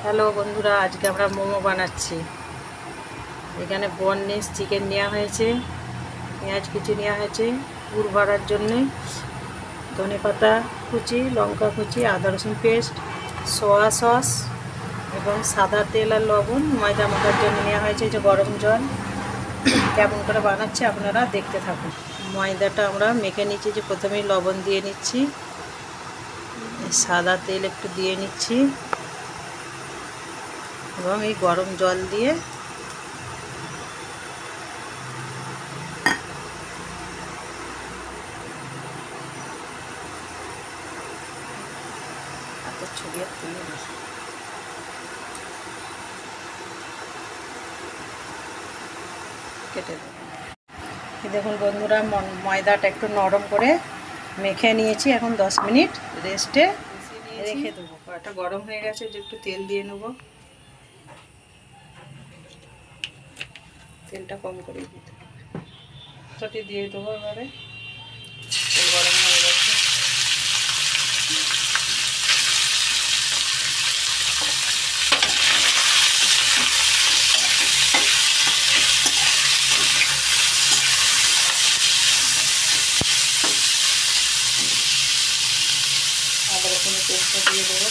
Hello বন্ধুরা, আজকে আমরা মোমো বানাচ্ছি। এখানে বোনলেস চিকেন নেওয়া হয়েছে, পেঁয়াজ কুচি নেওয়া হয়েছে পুর ভরার জন্যে, ধনেপাতা কুচি, লঙ্কা কুচি, আদা রসুন পেস্ট, সোয়া সস এবং সাদা তেল আর লবণ। ময়দা মাখার জন্য নেওয়া হয়েছে যে গরম জল। কেমন করে বানাচ্ছে আপনারা দেখতে থাকুন। ময়দাটা আমরা মেখে নিচ্ছি, যে প্রথমেই লবণ দিয়ে নিচ্ছি, সাদা তেল একটু দিয়ে নিচ্ছি এবং এই গরম জল দিয়ে ছবি তুলে কেটে দেব। দেখুন বন্ধুরা, ময়দাটা একটু নরম করে মেখে নিয়েছি। এখন 10 মিনিট রেস্টে রেখে দেবো। কড়াটা গরম হয়ে গেছে, যে একটু তেল দিয়ে নেব। তেলটা কম করে দিতে হবে, দিয়ে দেবো। এবারে তেল গরম হয়ে গেছে। আদা রসুনের পেস্টটা দিয়ে দেবো।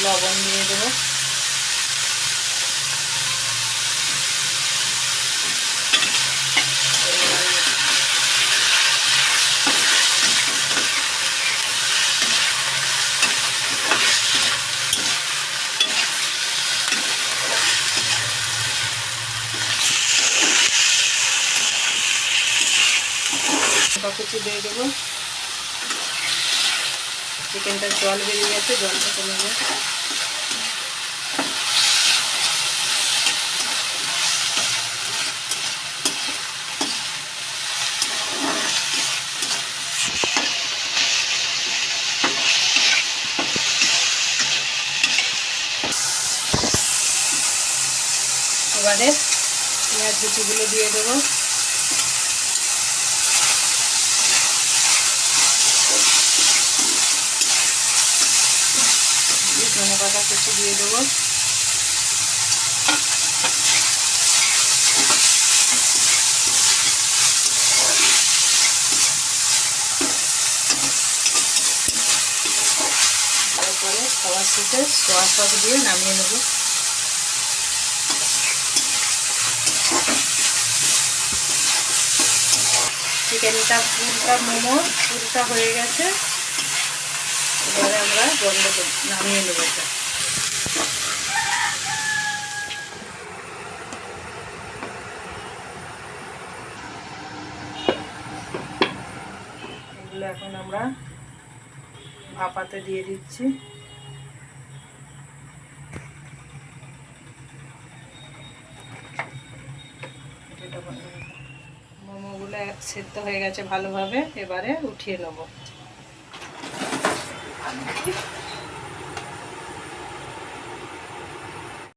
লবণ দিয়ে দেবো। কুচি দিয়ে দেবো। চিকেনটার জল বেরিয়ে গেছে, জলটা কমে গেছে। এবারে পেঁয়াজ কুচিগুলো দিয়ে দেবো। ধনেপাতা কুচি দিয়ে দেবো। তারপরে খাবার শেষে সোয়া সস দিয়ে নামিয়ে নেব। চিকেনটা পুরটা হয়ে গেছে। এবারে আমরা বন্ধ করে নামিয়ে নেব। এটা এগুলো এখন আমরা ভাপাতে দিয়ে দিচ্ছি। মোমোগুলো সেদ্ধ হয়ে গেছে ভালোভাবে, এবারে উঠিয়ে নেব।